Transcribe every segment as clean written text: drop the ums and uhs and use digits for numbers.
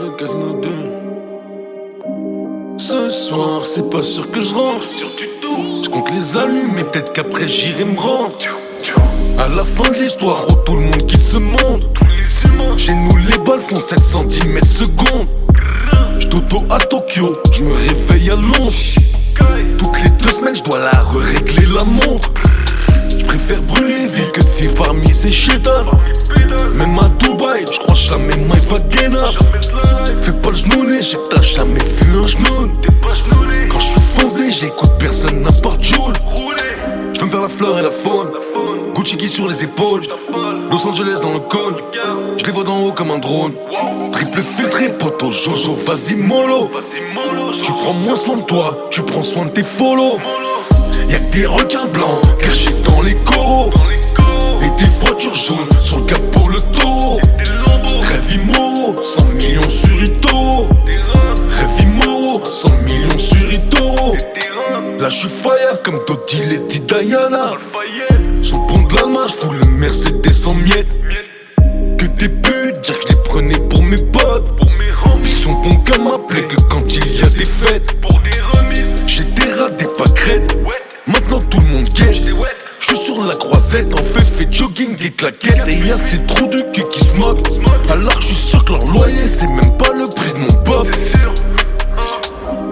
Le casino 2. Ce soir, c'est pas sûr que je rentre. Je compte les allumer, peut-être qu'après j'irai me rendre. À la fin de l'histoire, oh, tout le monde quitte ce monde. Chez nous, les balles font 7 cm secondes. J't'auto à Tokyo, je me réveille à Londres. Toutes les 2 semaines, je dois la régler la montre. Je préfère brûler ville que de vivre parmi ces chétans. Même à Dubaï, je crois jamais Mike va gagner. Fais pas le genouné, j'ai que t'as jamais vu un genou. Quand je suis foncé, j'écoute personne à part Joule. Je veux me faire la fleur et la faune. Gucci qui sur les épaules. Los Angeles dans le cône. Je les vois d'en haut comme un drone. Triple filtré, poto, Jojo, vas-y mollo. Tu prends moins soin de toi, tu prends soin de tes follow. Y'a que des requins blancs cachés dans les coraux. Et des voitures jaunes sur le capot, le taureau. Rêve Immo, 100 millions sur Ito. Rêve Immo, 100 millions sur Ito. Là j'suis fire comme Dottie, Lady Diana. Sous le pont de la main, j'fous le Mercedes en miettes. Que des putes, dire que je les prenais pour mes potes. Ils sont bons qu'à m'appeler que quand il y a des fêtes. J'ai des rats, des pâquerettes. Maintenant tout le monde guette. J'suis sur la croisette, en fait jogging, des claquettes. Et y'a ces trous du cul qui se moquent. Alors que j'suis sûr que leur loyer c'est même pas le prix de mon pop.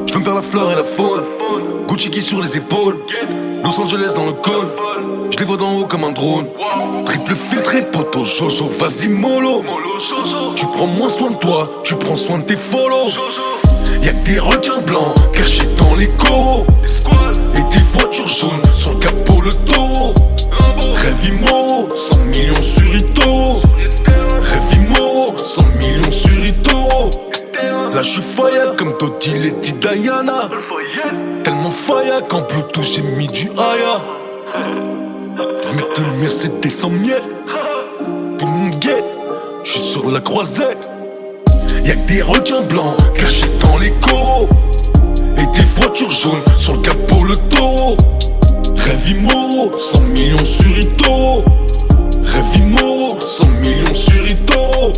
J'veux me faire la fleur et la faune. Gucci qui sur les épaules. Los Angeles dans le cône. Je les vois d'en haut comme un drone. Triple filtré, poto, Jojo, vas-y mollo. Tu prends moins soin de toi, tu prends soin de tes follow. Y'a que des requins blancs cachés dans les coraux. Et des voitures jaunes sur le capot, le taureau. Rêve Immo, 100 millions sur Ito. Rêve Immo, 100 millions sur Ito. Là j'suis fire comme Dottie, Lady Diana. Tellement fire qu'en Bluetooth j'ai mis du Aya. Je mets le Mercedes en miettes. Tout le monde guette, j'suis sur la croisette. Y'a que des requins blancs cachés dans les coraux. Et des voitures jaunes sur le capot, le taureau. Rêve Immo, 100 millions sur Ito. Rêve Immo, 100 millions sur Ito.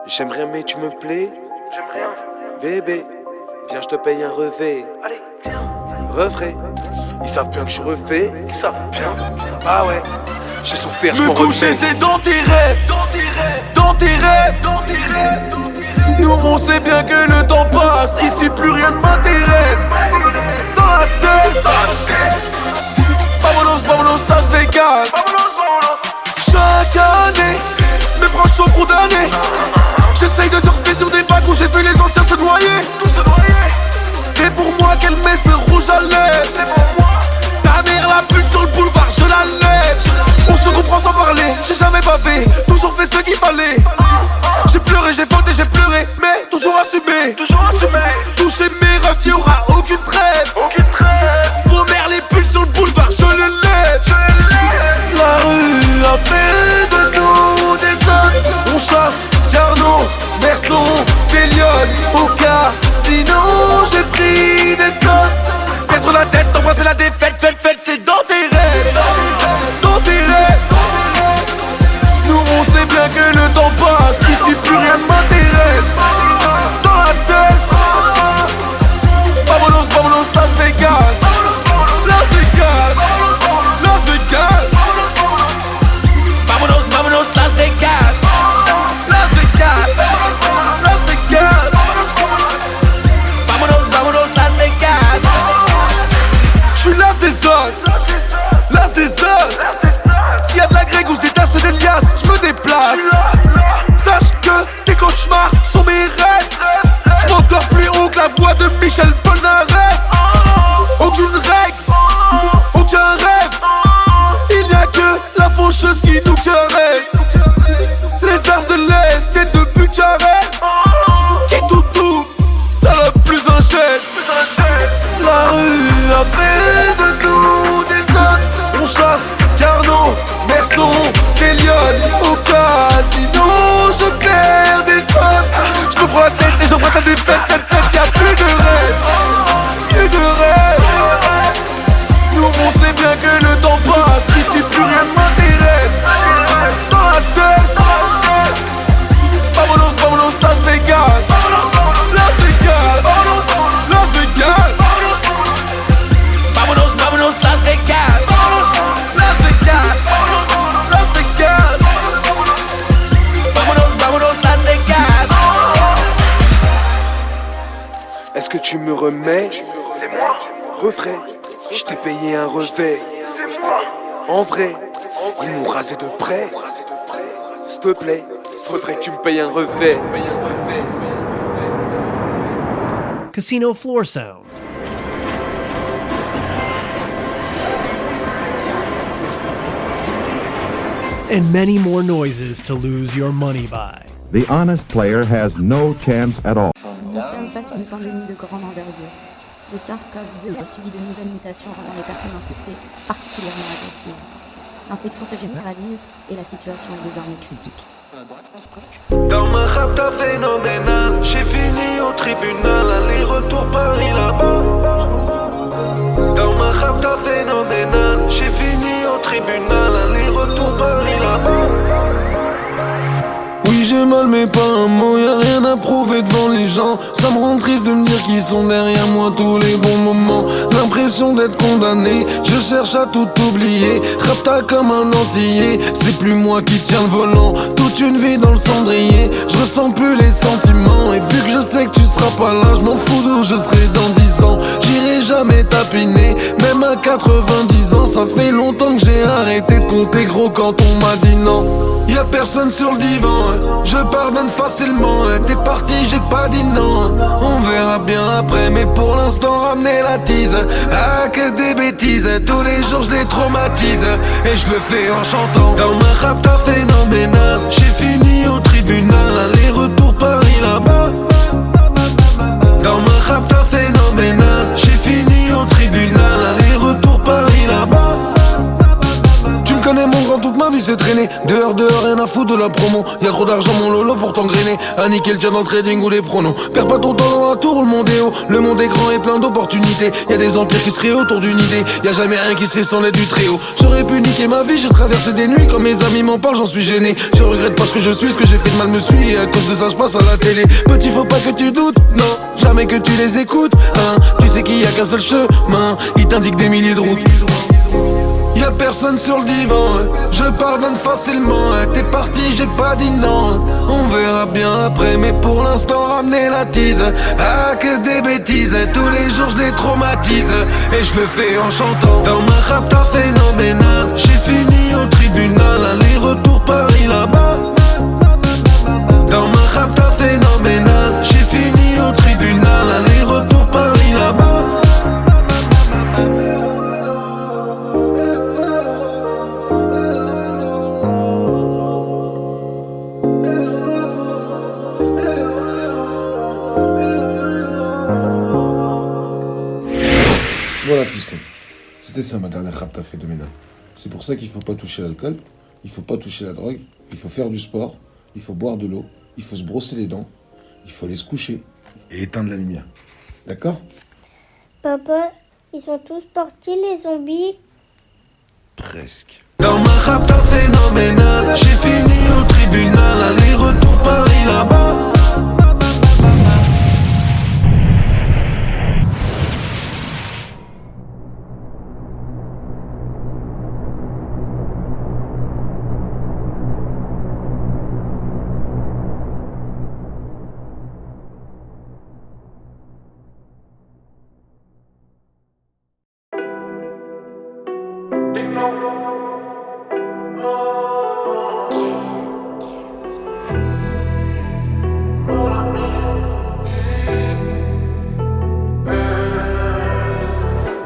J'aimerais mais tu me plais. J'aime rien. Bébé, viens je te paye un revêt. Allez, viens. Refrais. Ils savent bien que je refais. Ils savent bien. Ah ouais, j'ai souffert, je Me m'en coucher remets. c'est dans tes rêves. Dans tes rêves. Nous on sait bien que le temps passe. Ici plus rien ne m'intéresse. Dans la tête. Vamonos, Las Vegas. Chaque année, mes proches sont condamnés. J'essaye de surfer sur des bacs où j'ai vu les anciens se noyer. C'est pour moi qu'elle met ce rouge à lèvres. Ta mère la pute sur le boulevard, je la lève. On se comprend sans parler, j'ai jamais bavé. Toujours fait ce qu'il fallait. J'ai pleuré, j'ai fauté, j'ai pleuré, mais toujours assumé. Toucher mes refs, y'aura aucune trêve. Vos mères les pulls sur le boulevard, je les lève. La rue a fait de nous des hommes. On chasse, Carnot, Merson, des lionnes. Au casino, j'ai pris des sommes. Perdre la tête, t'embrasser la défaite, fête, c'est dans tes rêves. Dans tes rêves. Nous on sait bien que le temps passe. Ici plus rien ne m'intéresse. Dans la tête. Vamonos, Las Vegas. Las Vegas. Las Vegas. Vamonos, Las Vegas. Las Vegas. Las Vegas. Vamonos, Las Vegas. J'suis l'as des os. L'as des os. S'il y a de la grègue ou je détasse des liasses, j'me déplace. Sache que tes cauchemars sont mes rêves. J'm'endors plus haut que la voix de Michel Polnareff. Aucune règle, aucun rêve. Il n'y a que la faucheuse qui nous caresse. Les arts de l'Est et de Bucarest. Qui tout, salope plus un geste. La rue a fait de nous des hommes. On chasse, Carnot, Merson, des lions. fête, y'a plus de rêve. Plus de rêve. Nous on sait bien que le temps passe, ici plus rien ne m'intéresse. Dans la tête. Vámonos, vámonos, Las Vegas. Las Vegas. Las Vegas. Vámonos, vámonos, Las Vegas. Las Vegas. Las Vegas. Vámonos, vámonos, Las Vegas. Est-ce que tu me remets? C'est moi. Refrais. Je t'ai payé un revêt. En vrai, ils m'ont rasé de près. S'il te plaît, faudrait que tu me payes un revêt. Casino floor sounds. And many more noises to lose your money by. The honest player has no chance at all. Nous sommes face à une pandémie de grande envergure. Le SARS-CoV-2 a subi de nouvelles mutations rendant les personnes infectées particulièrement agressives. L'infection se généralise et la situation est désormais critique. Dans ma rap t'as phénoménal, j'ai fini au tribunal, aller-retour Paris là-bas. Dans ma rap t'as phénoménal, j'ai fini au tribunal, aller-retour Paris là-bas. Oui j'ai mal mais pas un mot, y'a rien à prouver devant les gens. Ça me rend triste de me dire qu'ils sont derrière moi tous les bons moments. L'impression d'être condamné, je cherche à tout oublier. Rapta comme un antillais, c'est plus moi qui tiens le volant. Toute une vie dans le cendrier, je ressens plus les sentiments. Et vu que je sais que tu seras pas là, je m'en fous d'où je serai dans 10 ans. J'irai jamais tapiner, même à 90 ans. Ça fait longtemps que j'ai arrêté de compter gros quand on m'a dit non. Y'a personne sur le divan, je pardonne facilement. T'es parti, j'ai pas dit non. On verra bien après, mais pour l'instant ramener la tease. Ah que des bêtises, tous les jours je les traumatise. Et je le fais en chantant. Dans ma rap t'as phénoménal, j'ai fini au tribunal, aller-retour Paris là-bas. Dans ma rap t'as phénoménal, j'ai fini au tribunal, aller-retour Paris là-bas. Tu me connais mon grand, toute ma vie c'est traîner. Dehors, rien à foutre de la promo. Y'a trop d'argent mon lolo pour t'engrainer. À niquer le tien dans le trading ou les pronos. Perds pas ton temps dans la tour, le monde est haut. Le monde est grand et plein d'opportunités. Y'a des empires qui se créent autour d'une idée. Y'a jamais rien qui se fait sans l'aide du Très-Haut. J'aurais pu niquer ma vie, j'ai traversé des nuits. Quand mes amis m'en parlent, j'en suis gêné. Je regrette pas ce que je suis, ce que j'ai fait de mal me suit. Et à cause de ça, je passe à la télé. Petit, faut pas que tu doutes, non, jamais que tu les écoutes, hein. Tu sais qu'il y a qu'un seul chemin, il t'indique des milliers de routes. Y'a personne sur le divan, je pardonne facilement. T'es parti, j'ai pas dit non. On verra bien après, mais pour l'instant ramener la tease. Ah que des bêtises, tous les jours je les traumatise. Et je le fais en chantant. Dans ma rap t'as phénoménal, j'ai fini au tribunal, aller-retour Paris là-bas. Dans ma rap t'as phénoménal, j'ai fini au tribunal, aller-retour Paris là-bas. Voilà fiston, c'était ça ma dernière rap fait de ménage. C'est pour ça qu'il faut pas toucher l'alcool, il faut pas toucher la drogue, il faut faire du sport, il faut boire de l'eau, il faut se brosser les dents, il faut aller se coucher et éteindre la lumière. D'accord? Papa, ils sont tous partis les zombies? Presque. Dans ma rap t'as phénoménal, j'ai fini au tribunal, aller-retour Paris là-bas.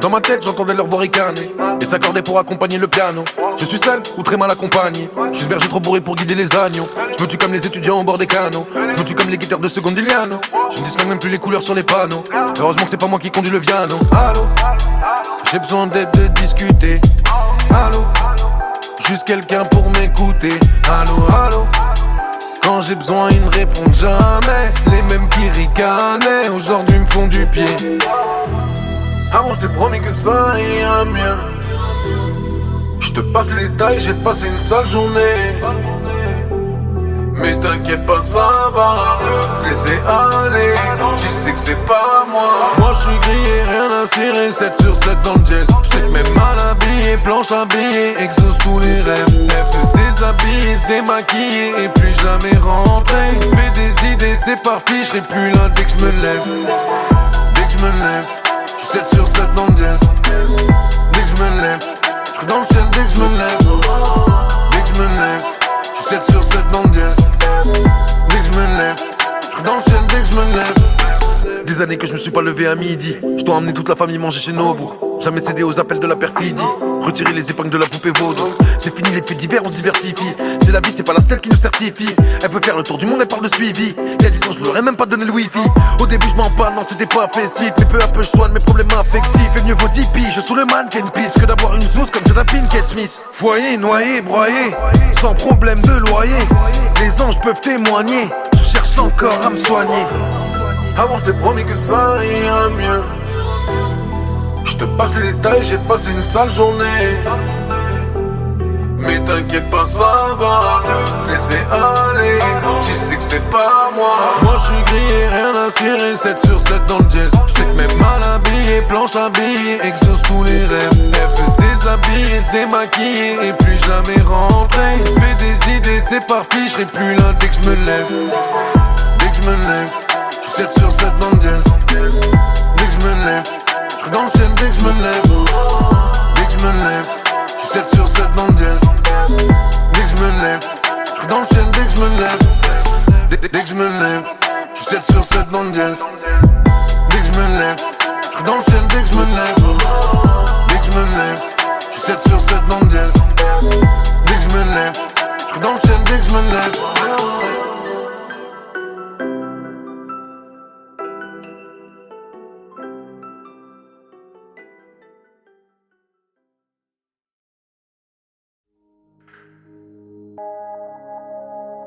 Dans ma tête, j'entendais leur voix ricaner et s'accorder pour accompagner le piano. Je suis seul ou très mal accompagné. Je suis berger trop bourré pour guider les agneaux. Je me tue comme les étudiants au bord des canaux. Je me tue comme les guitares de Secondiliano. Je ne distingue même plus les couleurs sur les panneaux. Heureusement que c'est pas moi qui conduis le piano. Allô, j'ai besoin d'aide, de discuter. Allô, juste quelqu'un pour m'écouter. Allô, allô, Quand j'ai besoin ils ne répondent jamais. Les mêmes qui ricanaient aujourd'hui me font du pied. Avant je t'ai promis que ça ira mieux. Je te passe les détails, j'ai passé une sale journée. Mais t'inquiète pas, ça va se laisser aller. Tu sais que c'est pas moi. Moi je suis grillé, rien à cirer, 7 sur 7 dans le jazz. Je sais que même mal habillé, planche habillée, exauce tous les rêves. Elle peut se déshabiller, se démaquiller et plus jamais rentrer. Je fais des idées, c'est parti, je serai plus là dès que je me lève. Dès que je me lève, je suis 7 sur 7 dans le jazz. Dès que je me lève, je suis dans le ciel dès que je me lève. Dès que je me lève, je suis 7 sur 7 dans le jazz. Dès que je me lève, je suis dans le ciel dès que je me lève. Des années que je me suis pas levé à midi. Je dois emmener toute la famille manger chez Nobu. Jamais céder aux appels de la perfidie. Retirer les épingles de la poupée vaudou. C'est fini les faits divers, on se diversifie. C'est la vie, c'est pas la stèle qui nous certifie. Elle veut faire le tour du monde, elle parle de suivi. Il y a 10 ans, je voudrais même pas donner le wifi. Au début, je m'en parle, non, c'était pas festif. Mais peu à peu, je soigne mes problèmes affectifs. Et mieux vaut 10 piges sous le mannequin pisse que d'avoir une zouze comme Jada Pinkett Smith. Foyer, noyé, broyé, sans problème de loyer. Les anges peuvent témoigner. Je cherche encore à me soigner. Avant, je t'ai promis que ça ira mieux. Je te passe les détails, j'ai passé une sale journée. Mais t'inquiète pas, ça va se laisser aller. Tu sais que c'est pas moi. Moi je suis grillé, rien à cirer, 7 sur 7 dans le jazz. Je sais que même mal habillé, planche habillée, exauce tous les rêves. Elle peut se déshabiller, se démaquiller et plus jamais rentrer. Je fais des idées, c'est parti, je serai plus là dès que je me lève. Dès que je me lève, je suis 7 sur 7 dans le jazz. Dès que je me lève, je suis dans le ciel dès que je me lève. Dès que je me lève, je suis 7 sur 7 dans le jazz. Dès que je me lève, je suis dans le ciel dès que je me lève. Dès que je me lève, je suis 7 sur 7 dans le jazz. Dès que je me lève, je suis dans le ciel dès que je me lève. Dès que je me lève, je suis 7 sur 7 dans le jazz. Dès que je me lève, je suis dans le ciel dès que je me lève.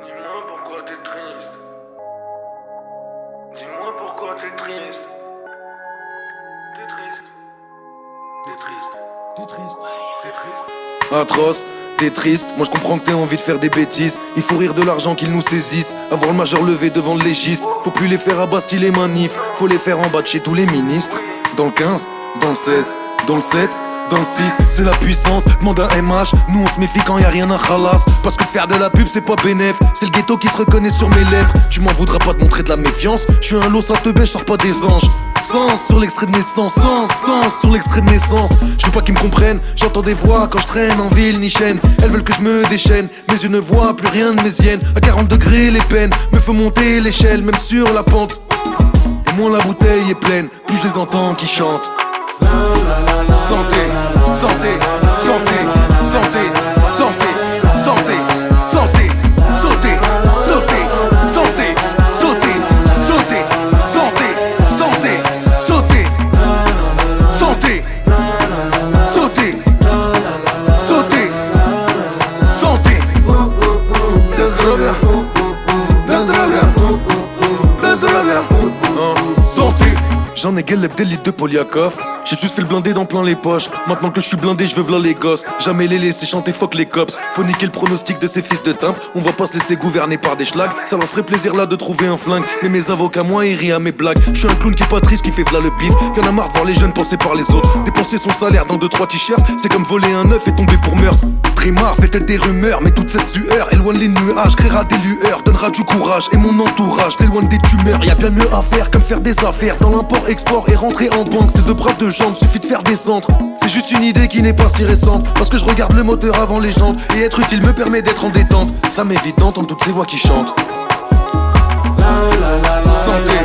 Dis-moi pourquoi t'es triste. Dis-moi pourquoi t'es triste. T'es triste. T'es triste. T'es triste. T'es triste. Atroce, t'es triste, moi je comprends que t'aies envie de faire des bêtises. Il faut rire de l'argent qu'ils nous saisissent. Avoir le major levé devant le légiste. Faut plus les faire à Bastille les manifs. Faut les faire en bas de chez tous les ministres. Dans le 15, dans le 16, dans le 7, dans le 6, c'est la puissance, demande un MH. Nous on se méfie quand y'a rien à khalas. Parce que de faire de la pub c'est pas bénéf. C'est le ghetto qui se reconnaît sur mes lèvres. Tu m'en voudras pas de montrer de la méfiance. Je suis un lot, ça te baisse, je sors pas des anges. Sens sur l'extrait de naissance, sens sur l'extrait de naissance. Je veux pas qu'ils me comprennent, j'entends des voix quand je traîne en ville ni chaîne. Elles veulent que je me déchaîne, mes yeux ne voient plus rien de mes hyènes. À 40 degrés les peines me font monter l'échelle, même sur la pente. Et moins la bouteille est pleine, plus je les entends qui chantent. Santé, santé, santé, santé, santé, santé, santé, sauté, sauté, santé, sauté, sauté, santé, santé, sauté, santé, sauté, sauté, santé. Без здоровья, без здоровья, без здоровья, santé. J'en ai galep des litres de Poliakov. J'ai juste fait le blindé dans plein les poches. Maintenant que je suis blindé, je veux v'là les gosses. Jamais les laisser chanter fuck les cops. Faut niquer le pronostic de ces fils de timbre. On va pas se laisser gouverner par des schlags. Ça leur ferait plaisir là de trouver un flingue. Mais mes avocats, moi, ils rient à mes blagues. Je suis un clown qui est pas triste, qui fait v'là le bif. Y'en a marre de voir les jeunes penser par les autres. Dépenser son salaire dans 2-3 t-shirts, c'est comme voler un œuf et tomber pour meurtre. Trémar fait peut-être des rumeurs, mais toute cette sueur éloigne les nuages, créera des lueurs, donnera du courage. Et mon entourage t'éloigne des tumeurs. Y'a bien mieux à faire comme faire des affaires dans l'import-export et rentrer en banque. C'est 2 bras de jambes, suffit de faire des centres. C'est juste une idée qui n'est pas si récente. Parce que je regarde le moteur avant les jantes. Et être utile me permet d'être en détente. Ça m'évite d'entendre toutes ces voix qui chantent. Santé,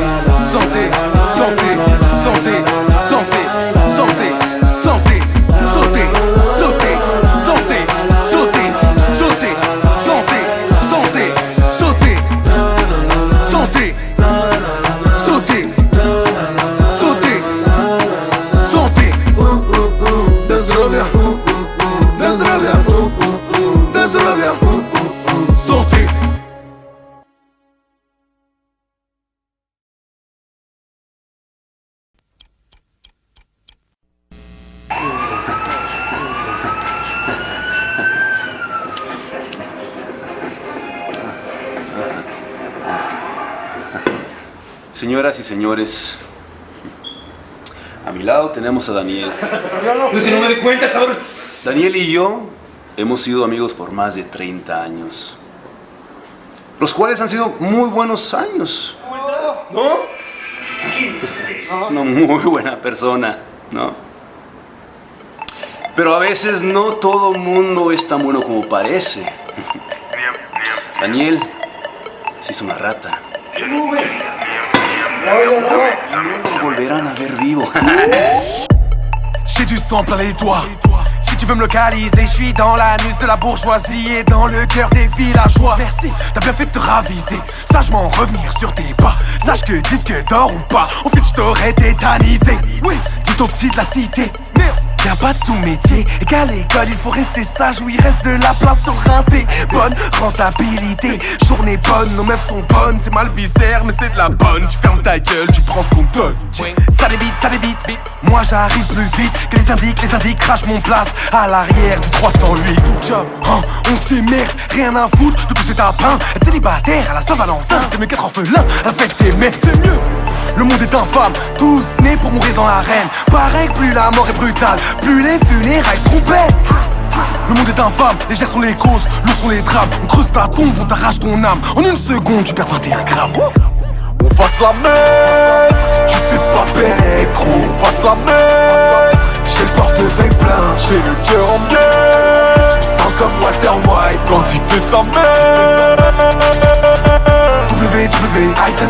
santé, santé, santé, santé, santé, santé, sauté, sauté, santé, sauté, sauté, santé, santé, sauté, santé, sauté, sauté, santé. Без здоровья, без здоровья, без здоровья, santé. Señoras y señores, a mi lado tenemos a Daniel. No, si no me doy cuenta, cabrón. Daniel y yo hemos sido amigos por más de 30 años. Los cuales han sido muy buenos años. ¿No? Es una muy buena persona, ¿no? Pero a veces no todo mundo es tan bueno como parece. Daniel se hizo una rata. No lo volverán a ver vivo. J'ai du sang plein les doigts. Si tu veux me localiser, je suis dans l'anus de la bourgeoisie et dans le cœur des villageois. Merci, t'as bien fait de te raviser. Sagement revenir sur tes pas. Sache que disque d'or ou pas, au fait je t'aurais tétanisé. Oui, dis au petit de la cité. Y'a pas de sous-métier, et qu'à l'école il faut rester sage où il reste de la place sur un thé. Bonne rentabilité, journée bonne, nos meufs sont bonnes. C'est mal viscère mais c'est de la bonne. Tu fermes ta gueule, tu prends ce qu'on te donne. Ça débite, moi j'arrive plus vite que les indiques crachent mon place à l'arrière du 308. On se démerde, rien à foutre de toucher ta pain. Être célibataire à la Saint-Valentin, c'est mieux qu'être orphelin à la fête des mères, c'est mieux. Le monde est infâme, tous nés pour mourir dans l'arène. Pareil que plus la mort est brutale, plus les funérailles seront belles. Le monde est infâme, légères sont les causes, lourds sont les drames. On creuse ta tombe, on t'arrache ton âme. En une seconde, tu perds 21 grammes. On va te la mettre, si tu fais pas belle, gros. On va te la mettre, j'ai le portefeuille plein, j'ai le cœur en miettes. Je me sens comme Walter White quand il fait sa mère. Eisen,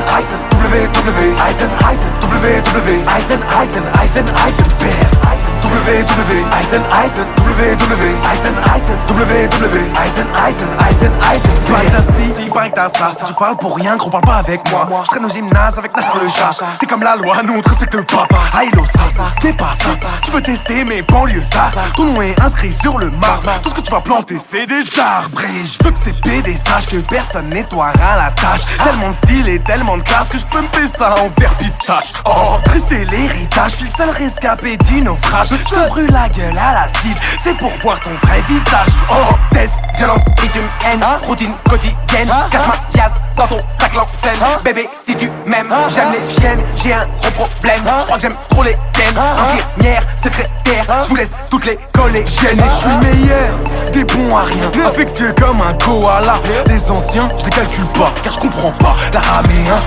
il paraît que t'as ça. Si tu parles pour rien, gros, parle pas avec moi. Je traîne au gymnase avec Nasser le chat. T'es comme la loi, nous on te respecte pas. Aïlo, ça, c'est pas ça. Tu veux tester mes banlieues, ça. Ton nom est inscrit sur le marbre. Tout ce que tu vas planter, c'est des arbres. Et je veux que ces PD sachent que personne nettoiera la tâche. Tellement de style et tellement de classe que je peux me payer ça en verre pistache. Oh, triste est l'héritage, je suis le seul rescapé du naufrage. Je te brûle la gueule à l'acide, c'est pour voir ton vrai visage. Oh, test, violence, bitume, haine, routine quotidienne. Cache ma yasse dans ton sac l'enseigne. Bébé, si tu m'aimes, j'aime les chiennes, j'ai un gros problème. Je crois que j'aime trop les tiennes. Infirmière, secrétaire, je vous laisse toutes les collégiennes. Et je suis le meilleur, des bons à rien, affectueux comme un koala. Les anciens, je les calcule pas, car je comprends pas l'araméen.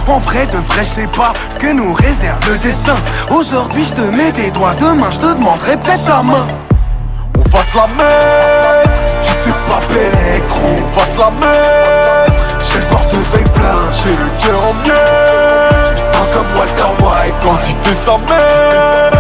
En vrai de vrai, je sais pas ce que nous réserve le destin. Aujourd'hui, je te mets des doigts, demain, je te demanderai peut-être ta main. On va te la mettre, si tu fais pas belle, gros. On va te la mettre, j'ai le portefeuille plein, j'ai le cœur en miettes. Je me sens comme Walter White quand il fait sa mère.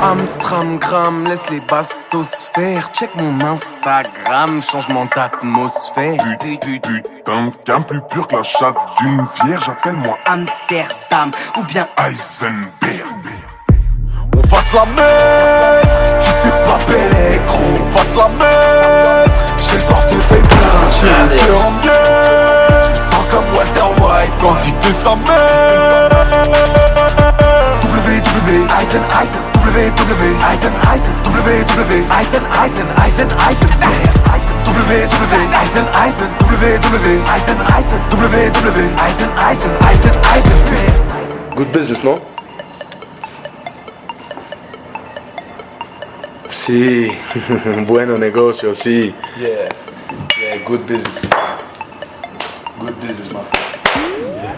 Amstramgram, laisse les bastos faire. Check mon Instagram, changement d'atmosphère. Putain, qu'un plus pur que la chatte d'une vierge, appelle-moi Amsterdam ou bien Heisenberg. On va te la mettre, si tu fais pas belle, gros. On va te la mettre, j'ai le portefeuille plein, j'ai le cœur en miettes. Je me sens comme Walter White quand il fait sa mère. Good business, no? Sí, bueno negocio, sí. Yeah, good business. Good business, my friend. Yeah.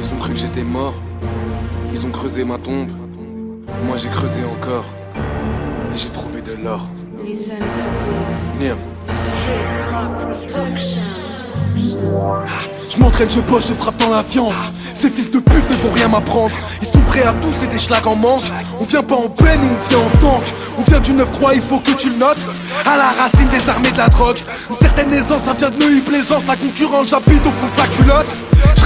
Ils ont cru que j'étais mort. Ils ont creusé ma tombe. Moi j'ai creusé encore. Et j'ai trouvé de l'or. Niam. Je m'entraîne, je bosse, je frappe dans la viande. Ces fils de pute ne vont rien m'apprendre. Ils sont prêts à tout, c'est des schlags en manque. On vient pas en peine, on vient en tank. On vient du 9-3, il faut que tu le notes. À la racine des armées de la drogue. Une certaine aisance, ça vient de Neuilly Plaisance. La concurrence, j'habite au fond de sa culotte.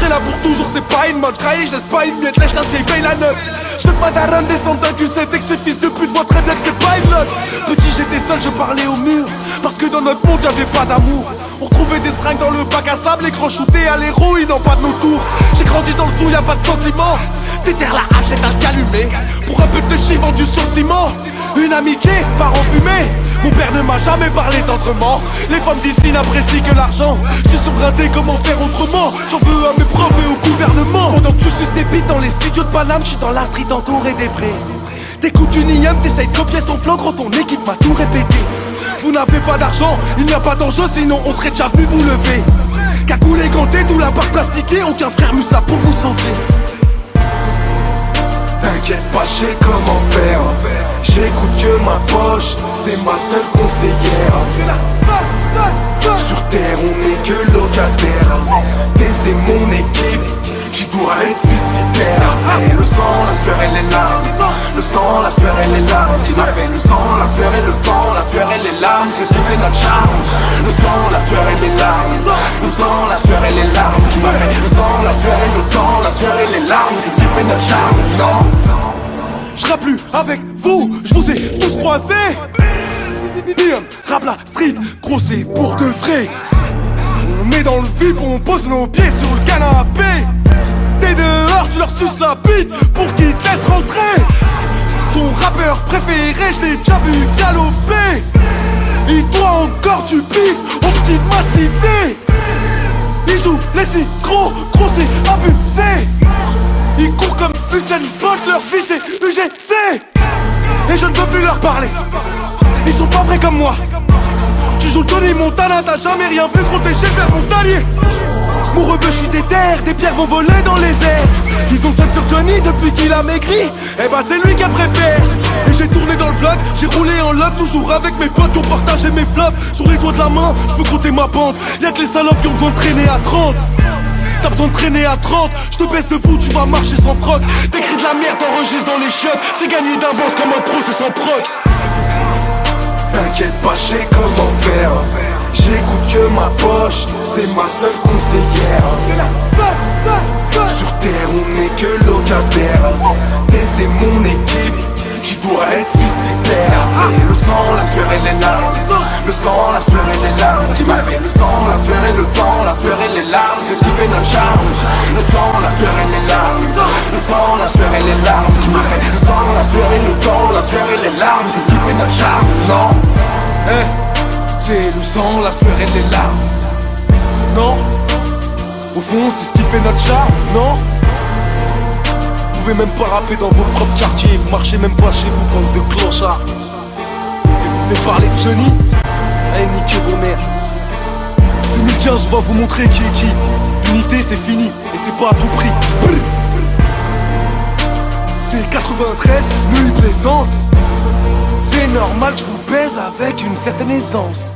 là pour toujours, c'est pas une mode. Je laisse pas une miette, lèche la vieille paye la note. Je veux pas d'Aaron descendre d'un tu sais que ces fils de pute voient très bien que c'est pas une note. Petit j'étais seul, je parlais au mur, parce que dans notre monde y'avait pas d'amour. On retrouvait des seringues dans le bac à sable, écran shooté à l'héroïne, non pas de nos tours. J'ai grandi dans le zoo, y'a pas de sentiment. Déterre la hache et un calumet, pour un peu de chi vendu sur ciment. Une amitié part en fumée. Mon père ne m'a jamais parlé tendrement. Les femmes d'ici n'apprécient que l'argent. Je suis surgradé, comment faire autrement. J'en veux à mes profs et au gouvernement. Pendant que tu suces tes bites dans les studios de Paname, je suis dans la street entouré des vrais. T'écoutes une IM, t'essayes de copier son flow, gros ton équipe m'a tout répété. Vous n'avez pas d'argent, il n'y a pas d'enjeu, sinon on serait déjà venu vous lever. Cagoulé ganté, d'où la barre plastiquée, aucun frère musa pour vous sauver. T'inquiète pas, je sais comment faire. J'écoute que ma poche, c'est ma seule conseillère. Sur terre, on n'est que locataire. Tester mon équipe, tu dois être suicidaire. C'est le sang, la sueur et les larmes. Le sang, la sueur et les larmes. Qui m'a fait le sang, la sueur et le sang, la sueur et les larmes. C'est ce qui fait notre charme. Le sang, la sueur et les larmes. Le sang, la sueur et les larmes. Qui m'a fait le sang, la sueur et le sang, la sueur et les larmes. C'est ce qui fait notre charme. Non. Je serai plus avec vous, je vous ai tous croisés. Rap la street, gros c'est pour de vrai. On met dans le vip, on pose nos pieds sur le canapé. T'es dehors, tu leur suces la bite pour qu'ils te laissent rentrer. Ton rappeur préféré, je l'ai déjà vu galoper. Et toi encore tu piffes aux petites massivités. Il joue les six gros c'est abusé. Ils courent comme Usain Bolt, leur vie c'est UGC. Et je ne peux plus leur parler, ils sont pas vrais comme moi. Tu joues Tony Montana, t'as jamais rien vu, gros t'es chez Père Montalier. Mon rebeu, je suis des terres, des pierres vont voler dans les airs. Ils ont seul sur Johnny depuis qu'il a maigri. Eh bah c'est lui qui préfère. Et j'ai tourné dans le bloc, j'ai roulé en lock, toujours avec mes potes qui ont partagé mes flops. Sur les doigts de la main, je peux compter ma bande. Y'a que les salopes qui ont besoin de traîner à 30. T'as besoin de traîner à 30, je te baisse debout, tu vas marcher sans froc. T'écris de la merde, t'enregistres dans les chiottes. C'est gagné d'avance comme un pro, c'est sans proc. T'inquiète pas, je sais comment faire. J'écoute que ma poche, c'est ma seule conseillère. Sur terre, on n'est que locataire. Tester mon équipe, tu dois être suicidaire. C'est le sang, la sueur et les larmes. Le sang, la sueur et les larmes. Tu m'as fait le sang, la sueur et le sang, la sueur et les larmes. C'est ce qui fait notre charme. Le sang, la sueur et les larmes. Le sang, la sueur et les larmes. Tu m'as fait le sang, la sueur et le sang, la sueur et les larmes. C'est ce qui fait notre charme. Non, c'est le sang, la sueur et les larmes. Non, au fond c'est ce qui fait notre charme. Non, vous pouvez même pas rapper dans vos propres quartiers. Vous marchez même pas chez vous, bande de clochards. Et vous venez parler de Johnny. Allez niquez vos mères. 2015 on va vous montrer qui est qui. L'unité c'est fini et c'est pas à tout prix. C'est 93, Nuit Plaisance. C'est normal que je vous baise avec une certaine aisance.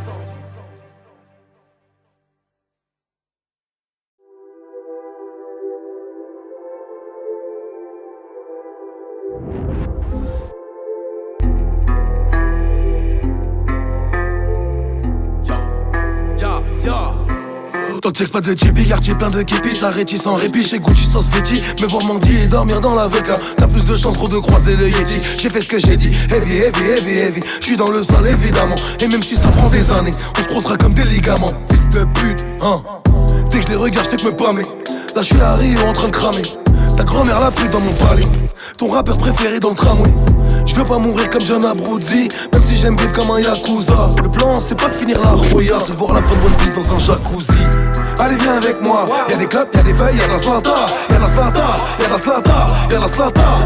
Dans le texte pas de Tipeee, quartier plein de kippies, ça rétit sans répit, chez Gucci sans Fetty. Me voir mendier et dormir dans la VK, t'as plus de chance gros de croiser le Yeti. J'ai fait ce que j'ai dit, heavy, heavy, heavy, heavy. J'suis dans le sale évidemment, et même si ça prend des années, on se croisera comme des ligaments. Fils de pute, hein. Dès que je les regarde, j'fais que me pâmer. Là j'suis à Rio en train de cramer. Ta grand-mère la pute dans mon palais. Ton rappeur préféré dans le tramway. Je veux pas mourir comme John Abruzzi, même si j'aime vivre comme un yakuza. Le plan c'est pas de finir la roya, c'est voir la fin de One Piece dans un jacuzzi. Allez viens avec moi, y'a des clubs, y'a des feuilles, y'a de la slata. Y'a de la slata, y'a de la slata, y'a de la slata.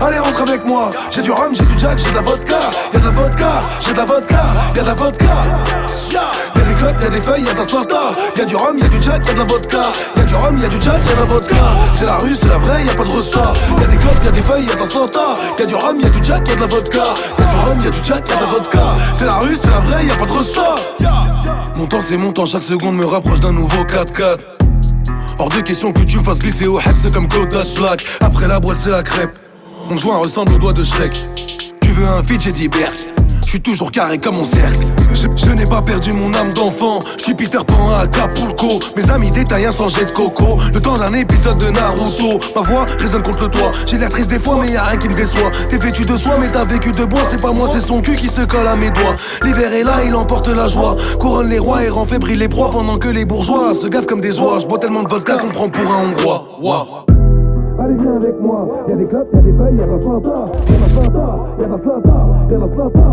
Allez rentre avec moi, j'ai du rhum, j'ai du jack, j'ai de la vodka. Y'a de la vodka, j'ai de la vodka, y'a de la vodka. Y'a des clubs, y'a des feuilles, y'a de la slata. Y'a du rhum, y'a du jack, y'a de la vodka. Y'a du rhum, y'a du jack, y'a de la vodka. C'est la rue, c'est la vraie, y'a pas de resta. Y'a des clubs, y'a des feuilles, y'a de la slata. Y'a du rhum, y'a du jack, y'a de la vodka. Y'a du rhum, y'a du jack, y'a de la vodka. C'est la rue, c'est la vraie, y'a pas de resta. Mon temps c'est mon temps, chaque seconde me rapproche d'un nouveau 4x4. Hors de question que tu me fasses glisser au Hebs comme Kodak Black. Après la boîte c'est la crêpe. Mon joint ressemble au doigt de Shrek. Tu veux un feat, j'ai dit Berk. je suis toujours carré comme mon cercle. Je n'ai pas perdu mon âme d'enfant, je suis Peter Pan à Acapulco. Mes amis détaillent un sans jet de coco, le temps d'un épisode de Naruto. Ma voix résonne contre le toit, j'ai l'air triste des fois mais y'a rien qui me déçoit. T'es vêtu de soie mais t'as vécu de bois, c'est pas moi c'est son cul qui se colle à mes doigts. L'hiver est là, il emporte la joie, couronne les rois et rend fébrile les proies. Pendant que les bourgeois se gavent comme des oies. Je bois tellement de vodka qu'on prend pour un hongrois. Wow. Allez viens avec moi, y'a des clubs, y'a des feuilles, y'a la slata, y'a la slata, y'a la slata, y'a la slata.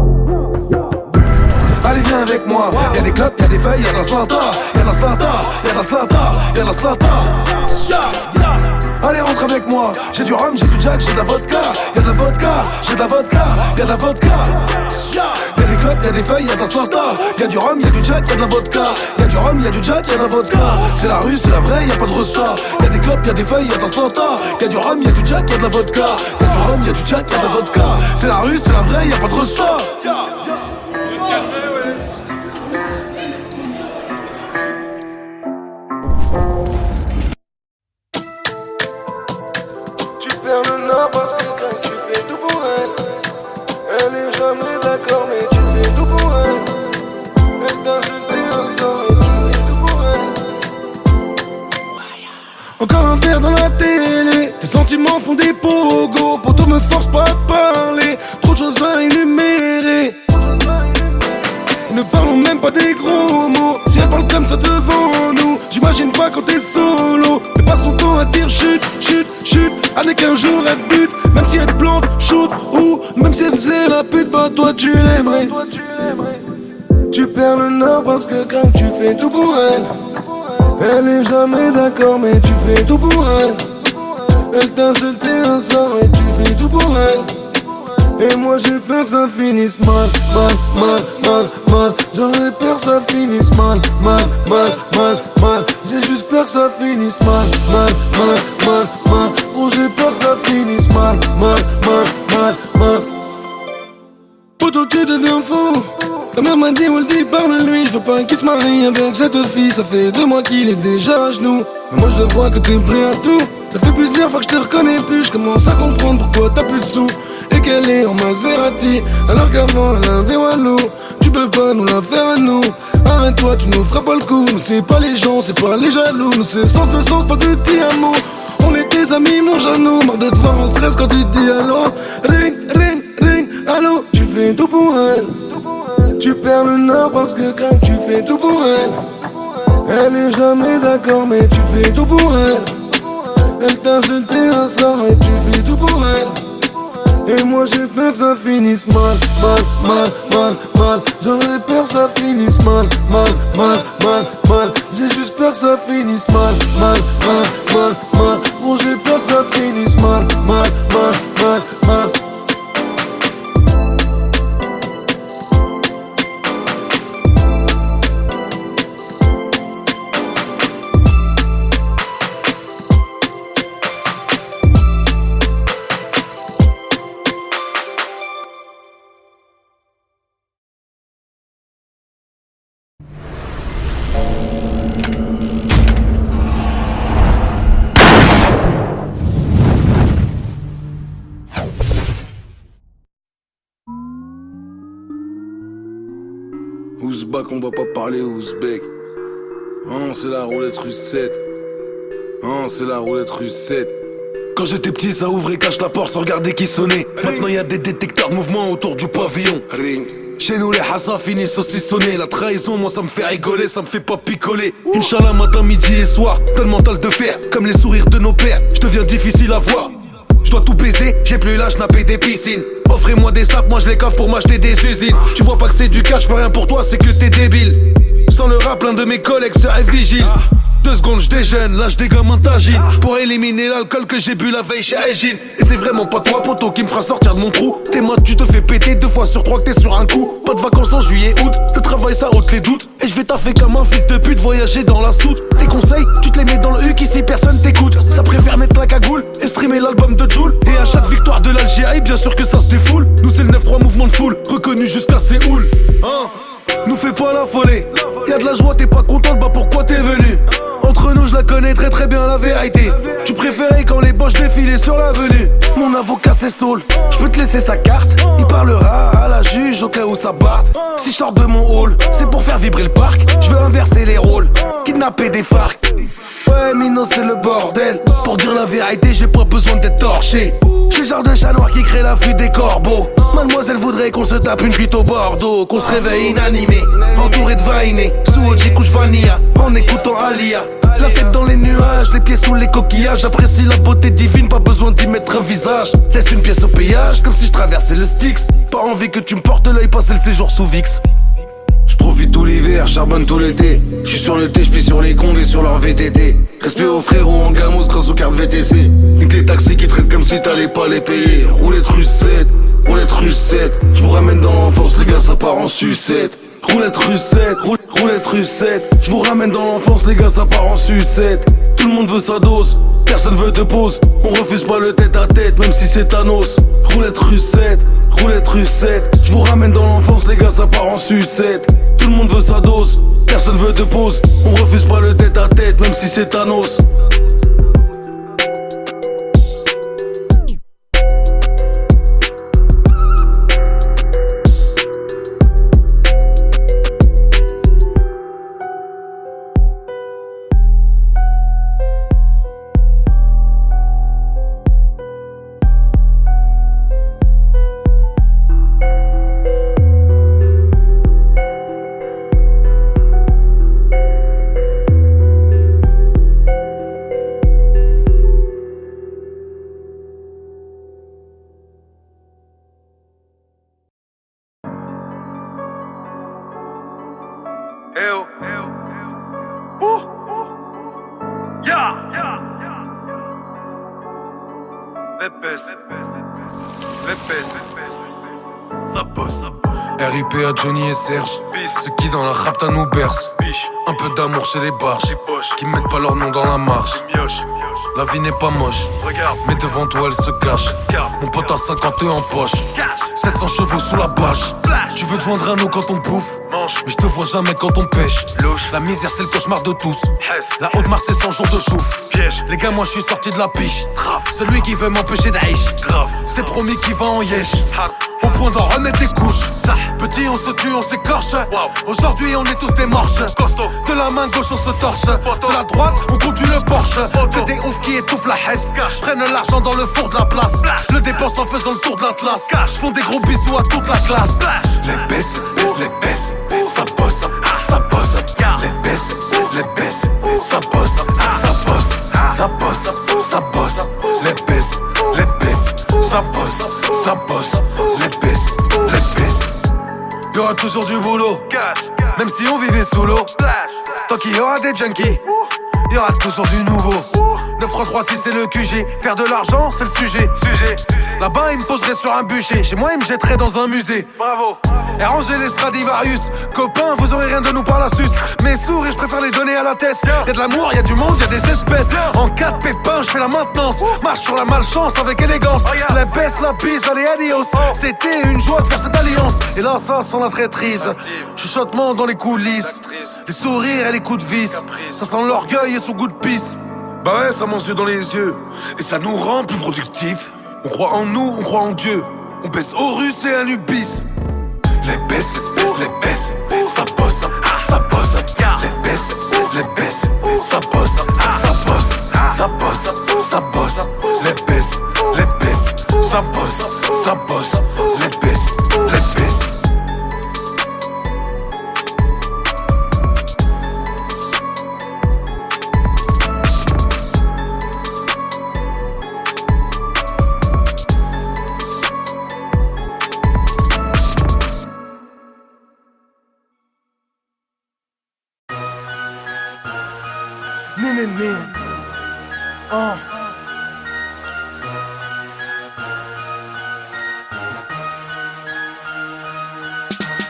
Allez viens avec moi, y'a des clubs, y'a des feuilles, y'a la slata, y'a la slata, y'a la slata, y'a la slata. Allez rentre avec moi, j'ai du rhum, j'ai du jack, j'ai de la vodka, y'a de la vodka, j'ai de la vodka, y'a de la vodka. Y'a des clubs, y'a des feuilles, y'a de la slata, y'a du rhum, y'a du jack, y'a de la vodka. Y'a du rhum, y'a du jack, y'a de la vodka. C'est la rue, c'est la vraie, y'a pas de resta. Y'a des clubs, y'a des feuilles, y'a de la slata, y'a du rhum, y'a du jack, y'a de la vodka. Y'a du rhum, y'a du jack, y'a de la vodka. C'est la rue, c'est la vraie, y'a pas de resta. Parce que quand tu fais tout pour elle est jamais d'accord mais tu fais tout pour elle. Elle t'a jeté ensemble et tu fais tout pour elle. Encore un verre dans la télé, tes sentiments font des pogos. Poto me force pas à parler, trop de choses à énumérer. Ne parlons même pas des gros mots, si elle parle comme ça devant nous, j'imagine pas quand t'es solo. Elle passe son temps à dire chute, chute, chute, allez qu'un jour elle bute. Même si elle plante, shoot, ou même si elle faisait la pute, bah toi tu l'aimerais. Tu perds le nord parce que quand tu fais tout pour elle est jamais d'accord mais tu fais tout pour elle. Elle t'a jeté un sort et tu fais tout pour elle. Et moi j'ai peur que ça finisse mal, mal, mal, mal, mal. J'aurais peur que ça finisse mal, mal, mal, mal, mal. J'ai juste peur que ça finisse mal, mal, mal, mal, mal. Oh j'ai peur que ça finisse mal, mal, mal, mal, mal. Poto tu deviens fou. La mère m'a dit, on le dit, parle-lui. Je veux pas qu'il se marie avec cette fille. Ça fait 2 mois qu'il est déjà à genoux. Mais moi je le vois que t'es prêt à tout. Ça fait plusieurs fois que je te reconnais plus. Je commence à comprendre pourquoi t'as plus de sous. Et qu'elle est en Maserati, alors qu'avant elle avait Walou. Tu peux pas nous la faire à nous. Arrête-toi, tu nous feras pas le coup. Nous c'est pas les gens, c'est pas les jaloux. Nous c'est sens de sens, pas de ti amour. On est tes amis, mon genou. Marre de te voir en stress quand tu dis allô. Ring, ring, ring, allô. Tu fais tout pour elle. Tu perds le nord parce que quand tu fais tout pour elle est jamais d'accord mais tu fais tout pour elle. Elle t'a jeté un sort et tu fais tout pour elle. Et moi j'ai peur que ça finisse mal, mal, mal, mal, mal. J'aurais peur que ça finisse mal, mal, mal, mal, mal. J'ai juste peur que ça finisse mal, mal, mal, mal, mal. Bon j'ai peur que ça finisse mal, mal, mal, mal, mal. Ouzbak, on va pas parler ouzbek. Oh, c'est la roulette russe 7. Oh, c'est la roulette russe 7. Quand j'étais petit, ça ouvrait, cache la porte sans regarder qui sonnait. Maintenant y a des détecteurs de mouvement autour du pavillon. Chez nous les hassas finissent saucissonnés. La trahison, moi ça me fait rigoler, ça me fait pas picoler. Inch'Allah matin, midi et soir, t'as le mental de fer. Comme les sourires de nos pères, je deviens difficile à voir. Je dois tout baiser, j'ai plus l'âge napper des piscines. Offrez-moi des sapes, moi je les cave pour m'acheter des usines. Tu vois pas que c'est du cash, pas rien pour toi, c'est que t'es débile. Sans le rap, l'un de mes collègues serait vigile. 2 secondes, je déjeune, là je dégomme un tagine. Pour éliminer l'alcool que j'ai bu la veille chez Aegine. Et c'est vraiment pas toi, poteau, qui me fera sortir de mon trou. T'es mode, tu te fais péter 2 fois sur 3 que t'es sur un coup. Pas de vacances en juillet, août, le travail ça ôte les doutes. Et je vais taffer comme un fils de pute, voyager dans la soute. Tes conseils, tu te les mets dans le huc, ici personne t'écoute. Ça préfère mettre la cagoule et streamer l'album de Jul. Et à chaque victoire de l'Algérie, bien sûr que ça se défoule. Nous c'est le 9-3 mouvement de foule, reconnu jusqu'à Séoul. Nous fais pas la folie, y'a de la joie, t'es pas content, bah pourquoi t'es venu? Entre nous je la connais très très bien la vérité. Tu préférais quand les boches défilaient sur l'avenue. Mon avocat c'est Saul, je peux te laisser sa carte. Il parlera à la juge au cas où ça barre. Si je sors de mon hall, c'est pour faire vibrer le parc. Je veux inverser les rôles, kidnapper des FARC. Ouais Mino c'est le bordel. Pour dire la vérité j'ai pas besoin d'être torché. Je suis le genre de chat noir qui crée la fuite des corbeaux. Mademoiselle voudrait qu'on se tape une fuite au Bordeaux. Qu'on se réveille inanimé, entouré de vainés. Sous OG couche vanilla, en écoutant Alia. La tête dans les nuages, les pieds sous les coquillages. J'apprécie la beauté divine, pas besoin d'y mettre un visage. Laisse une pièce au péage, comme si je traversais le Styx. Pas envie que tu me portes l'œil, passer le séjour sous VIX. J'profite tout l'hiver, charbonne tout l'été. J'suis sur le thé, j'plie sur les condés sur leur VTT. Respect aux frérots en gamos grâce aux cartes VTC. Nique les taxis qui traitent comme si t'allais pas les payer. Roulette russette, roulette russette. J'vous ramène dans l'enfance, les gars ça part en sucette. Roulette russette, roulette russette. J'vous ramène dans l'enfance, les gars ça part en sucette. Tout le monde veut sa dose, personne veut de pause. On refuse pas le tête à tête, même si c'est Thanos. Roulette russette, roulette russette. J'vous ramène dans l'enfance, les gars ça part en sucette. Tout le monde veut sa dose, personne veut de pause. On refuse pas le tête à tête, même si c'est Thanos. RIP à Johnny et Serge, ceux qui dans la rapta nous bercent. Un peu d'amour chez les barges, qui mettent pas leur nom dans la marche. La vie n'est pas moche, mais devant toi elle se cache. Mon pote a 50 en poche, 700 chevaux sous la bâche. Tu veux te vendre un eau quand on bouffe, mais je te vois jamais quand on pêche. La misère c'est le cauchemar de tous, la haute marche c'est 100 jours de chouf. Les gars moi je suis sorti de la piche, celui qui veut m'empêcher d'aïch. C'est promis qu'il va en yesh, au point d'en remettre des couches. Petit on se tue, on s'écorche. Aujourd'hui on est tous des morches. De la main gauche on se torche, de la droite on conduit le Porsche. Que des oufs qui étouffent la hesse, prennent l'argent dans le four de la place, le dépensent en faisant le tour de l'Atlas. Font des gros bisous à toute la classe. Les baisses, ça bosse, ça bosse. Les baisses, ça bosse, ça bosse, ça bosse, ça bosse. Les baisses, ça bosse, ça bosse. Les baisses. Y'aura toujours du boulot, même si on vivait sous l'eau. Tant qu'il y aura des junkies, y'aura toujours du nouveau. 9-3-3-6 c'est le QG, faire de l'argent c'est le sujet. Là-bas il me poserait sur un bûcher, chez moi il me jetterait dans un musée. Bravo. Et ranger les Stradivarius, copains vous aurez rien de nous par la suce. Mes sourires je préfère les donner à la tête. Y'a de l'amour, y'a du monde, y'a des espèces. En cas de pépin je fais la maintenance, marche sur la malchance avec élégance. Les baisse, la bise, allez adios. C'était une joie de faire cette alliance. Et là ça sent la traîtrise, chuchotement dans les coulisses, les sourires et les coups de vis. Ça sent l'orgueil et son goût de pisse. Bah ouais, ça mange dans les yeux, et ça nous rend plus productifs. On croit en nous, on croit en Dieu. On baisse Horus et Anubis. Les baisses, ça bosse, ça bosse. Les baisses, ça bosse, ça bosse, ça bosse, ça bosse. Les baisses, ça bosse, ça bosse. Les baisses.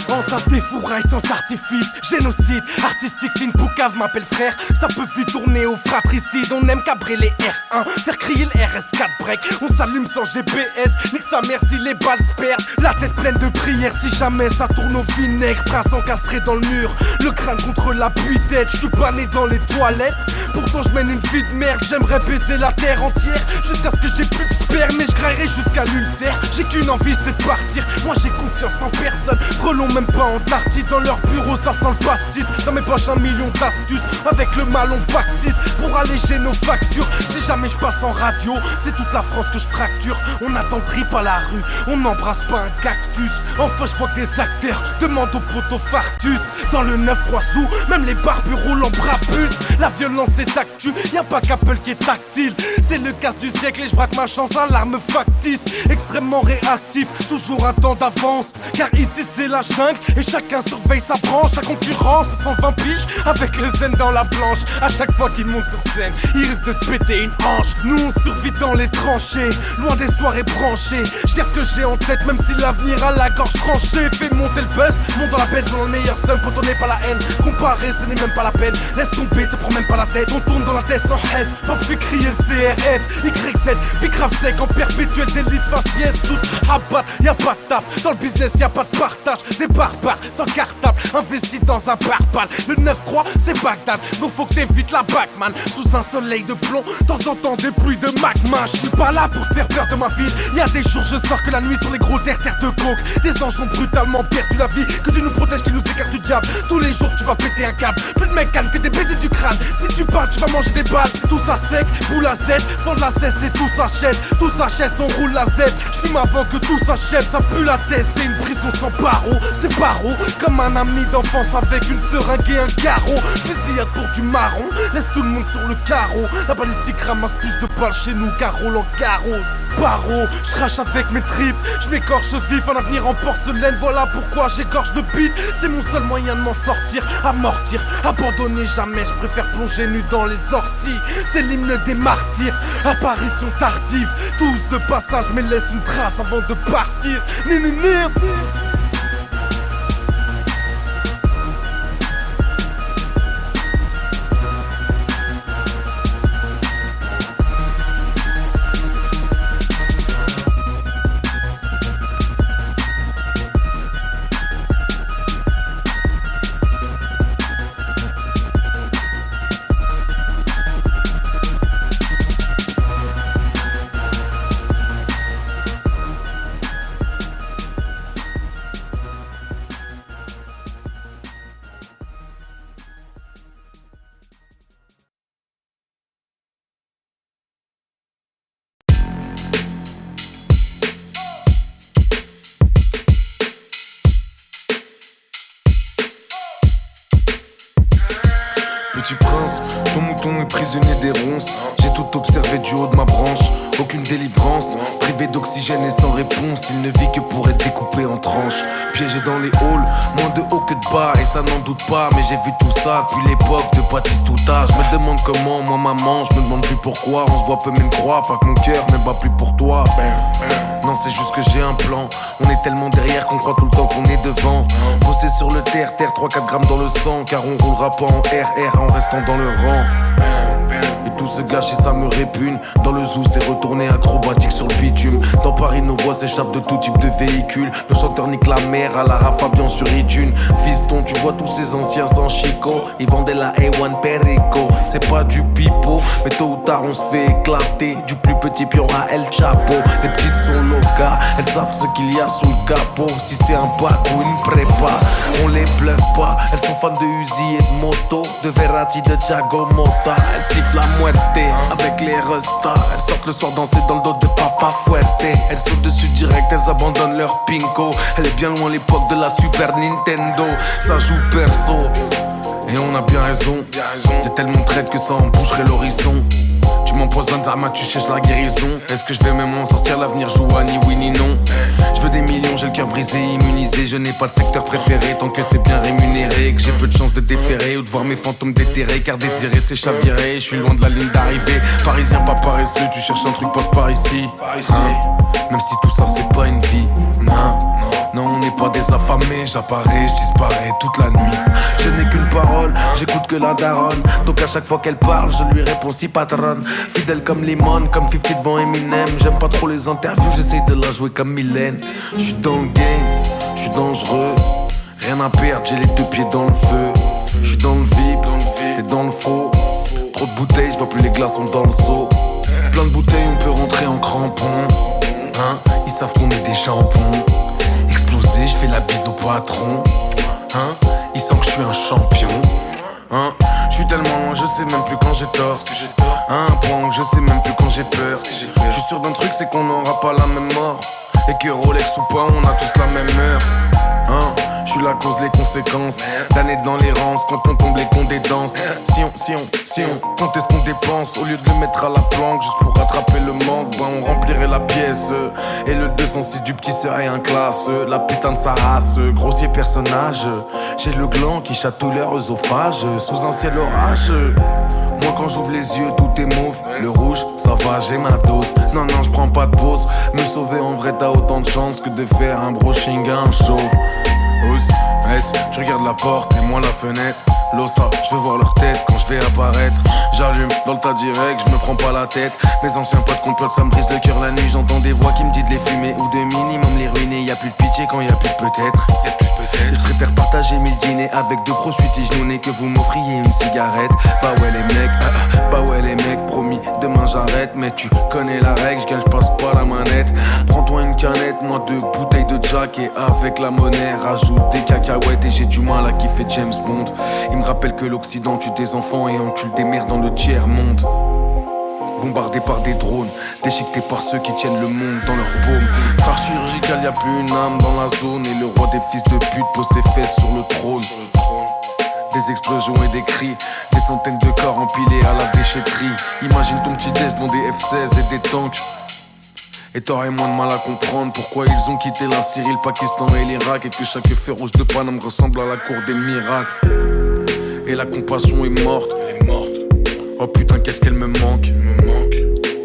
Pense à des fourrailles sans artifice, génocide artistique, si une poucave m'appelle frère, ça peut vite tourner au fratricide. On aime cabrer les R1, faire crier le RS4 break. On s'allume sans GPS, nique sa mère si les balles se perdent. La tête pleine de prières si jamais ça tourne au vinaigre. Prince encastré dans le mur, le crâne contre l'appui-tête. J'suis pas né dans les toilettes, Pourtant je mène une vie de merde, j'aimerais baiser la terre entière jusqu'à ce que j'ai plus de sperme, mais je graillerai jusqu'à l'ulcère. J'ai qu'une envie, c'est de partir. Moi j'ai confiance en personne, frelons même pas en darty. Dans leur bureau ça sent le pastis. Dans mes poches 1 million d'astuces, avec le mal on pactise pour alléger nos factures. Si jamais je passe en radio, c'est toute la France que je fracture. On attend trip à la rue, on n'embrasse pas un cactus. Enfin je vois que des acteurs demandent au poteau fartus. Dans le 9-3 sous, même les barbus roulent en brabus. La violence est actu, y'a pas qu'Apple qui est tactile. C'est le casse du siècle et je braque ma chance à l'arme factice. Extrêmement réactif, toujours un temps d'avance. Car ici c'est la jungle et chacun surveille sa branche. La concurrence, 120 piges avec le zen dans la blanche. À chaque fois qu'il monte sur scène, il risque de se péter une hanche. Nous on survit dans les tranchées, loin des soirées branchées. Je garde ce que j'ai en tête même si l'avenir a la gorge tranchée. Fais monter le buzz, monte dans la bête, dans le meilleur seul. Quand on n'est pas la haine, comparer ce n'est même pas la peine. Laisse tomber, te prends même pas la tête. On tourne dans la tête sans haise, pop fait crier le CRF, YZ, Bicrave sec en perpétuel délit de faciès. Tous abat, y'a pas de taf, dans le business y'a pas de partage. Des barbares sans cartable, investis dans un barbal. Le 9-3 c'est Bagdad, donc faut que t'évites la Batman. Sous un soleil de plomb, temps en temps des pluies de magma. J'suis pas là pour te faire peur de ma ville. Y'a des jours je sors que la nuit sur les gros terres de coke. Des anges ont brutalement perdu la vie, que Dieu nous protège, qui nous écarte du diable. Tous les jours tu vas péter un câble, plus de mécane que des baisers du crâne. Si tu parles tu vas manger des balles. Tout ça sec, boule à Z, fond de la cesse et tout s'achète. Tout s'achète, on roule la Z. J'fume avant que tout s'achève, ça pue la tête, c'est une prison sans barreaux. C'est barreau, comme un ami d'enfance avec une seringue et un carreau. Fusillade pour du marron, laisse tout le monde sur le carreau. La balistique ramasse plus de balles chez nous qu'à Roland Garros. Barreau, j'crache avec mes tripes, j'm'écorche vif, un avenir en porcelaine. Voilà pourquoi j'égorge de bite, c'est mon seul moyen de m'en sortir. Amortir, abandonner jamais, je préfère plonger nu dans les orties. C'est l'hymne des martyrs, apparition tardive. Tous de passage mais laisse une trace avant de partir. Petit prince, ton mouton est prisonnier des ronces. J'ai tout observé du haut de ma branche, aucune délivrance. Privé d'oxygène et sans réponse, il ne vit que pour être découpé en tranches. Piégé dans les halls, moins de haut que de bas, et ça n'en doute pas. Mais j'ai vu tout ça depuis l'époque de Baptiste Touta. Je me demande comment, moi maman, je me demande plus pourquoi. On se voit peu même croire, pas que mon cœur ne bat plus pour toi. Non, c'est juste que j'ai un plan. On est tellement derrière qu'on croit tout le temps qu'on est devant. Posté sur le terre, 3-4 grammes dans le sang. Car on roulera pas en RR en restant dans le rang. Et tout se gâche et ça me répugne. Dans le zoo c'est retourné acrobatique sur le bitume. Dans Paris nos voix s'échappent de tout type de véhicule. Le chanteur nique la mer à la Fabian sur iTunes. Fiston, tu vois tous ces anciens sans chico. Ils vendaient la A1 Perico. C'est pas du pipeau, mais tôt ou tard on se fait éclater. Du plus petit pion à El Chapo. Les petites sont locales, elles savent ce qu'il y a sous le capot. Si c'est un bac ou une prépa, on les bluffe pas. Elles sont fans de Uzi et de moto, de Verratti, de Thiago Motta. Elles sifflent la muerte avec les restas. Elles sortent le soir danser dans le dos de Papa Fuerte. Elles sautent dessus direct, elles abandonnent leur pinko. Elle est bien loin l'époque de la Super Nintendo. Ça joue perso et on a bien raison. Y'a tellement traite que ça emboucherait l'horizon. Tu m'empoisonnes, Zama, tu cherches la guérison. Est-ce que je vais même m'en sortir? L'avenir joue à ni oui ni non. Je veux des millions, j'ai le cœur brisé, immunisé. Je n'ai pas de secteur préféré tant que c'est bien rémunéré. Que j'ai peu de chance de déférer ou de voir mes fantômes déterrés. Car désirer c'est chavirer, je suis loin de la ligne d'arrivée. Parisien pas paresseux, tu cherches un truc, passe par ici. Même si tout ça c'est pas une vie. Non, on n'est pas des affamés. J'apparais, je disparais toute la nuit. Je n'ai qu'une parole, j'écoute que la daronne. Donc à chaque fois qu'elle parle, je lui réponds si patronne. Fidèle comme Limon, comme 50 devant Eminem. J'aime pas trop les interviews, j'essaye de la jouer comme Mylène. J'suis dans le game, j'suis dangereux. Rien à perdre, j'ai les deux pieds dans le feu. J'suis dans le VIP, t'es dans le faux. trop de bouteilles, je vois plus les glaçons dans le seau. Plein de bouteilles, on peut rentrer en crampon. Hein, ils savent qu'on est des jambons. Explosé, je fais la bise au patron. Hein, ils sentent que je suis un champion. Hein, je suis tellement loin, je sais même plus quand j'ai tort. À un point où je sais même plus quand j'ai peur. Je suis sûr d'un truc, c'est qu'on n'aura pas la même mort. Et que Rolex ou pas, on a tous la même heure. Hein, je suis la cause, les conséquences d'années dans l'errance, quand on tombe les cons des danses. Si on comptait ce qu'on dépense, au lieu de le mettre à la planque, juste pour rattraper le manque, ben on remplirait la pièce. Et le 206 du petit serait un classe. La putain de sa race, grossier personnage. J'ai le gland qui chatouille leur œsophage, sous un ciel orage. Moi quand j'ouvre les yeux tout est mauve. Le rouge ça va j'ai ma dose. Non je prends pas de pause. Me sauver en vrai t'as autant de chance que de faire un brushing à un chauve. Tu regardes la porte et moi la fenêtre. L'ossa, je veux voir leur tête quand je vais apparaître. J'allume dans le tas direct, je me prends pas la tête. Mes anciens potes complotent, ça me brise le cœur la nuit. J'entends des voix qui me disent de les fumer ou de minimum les ruiner. Y'a plus de pitié quand y'a plus de peut-être. Je préfère partager mes dîners avec deux gros suites genounés que vous m'offriez une cigarette. Bah ouais les mecs, promis, demain j'arrête. Mais tu connais la règle, je passe pas la manette. Prends-toi une canette, moi deux bouteilles de Jack. Et avec la monnaie, rajoute des cacahuètes. Et j'ai du mal à kiffer James Bond. Il me rappelle que l'Occident tue des enfants et encule des mères dans le tiers-monde. Bombardé par des drones, déchiqueté par ceux qui tiennent le monde dans leur paume. Frère chirurgical, y'a plus une âme dans la zone. Et le roi des fils de pute pose ses fesses sur le trône. Des explosions et des cris, des centaines de corps empilés à la déchetterie. Imagine ton petit déj devant des F-16 et des tanks. Et t'aurais moins de mal à comprendre pourquoi ils ont quitté la Syrie, le Pakistan et l'Irak. Et que chaque feu rouge de Paname ressemble à la cour des miracles. Et la compassion est morte. Oh putain qu'est-ce qu'elle me manque.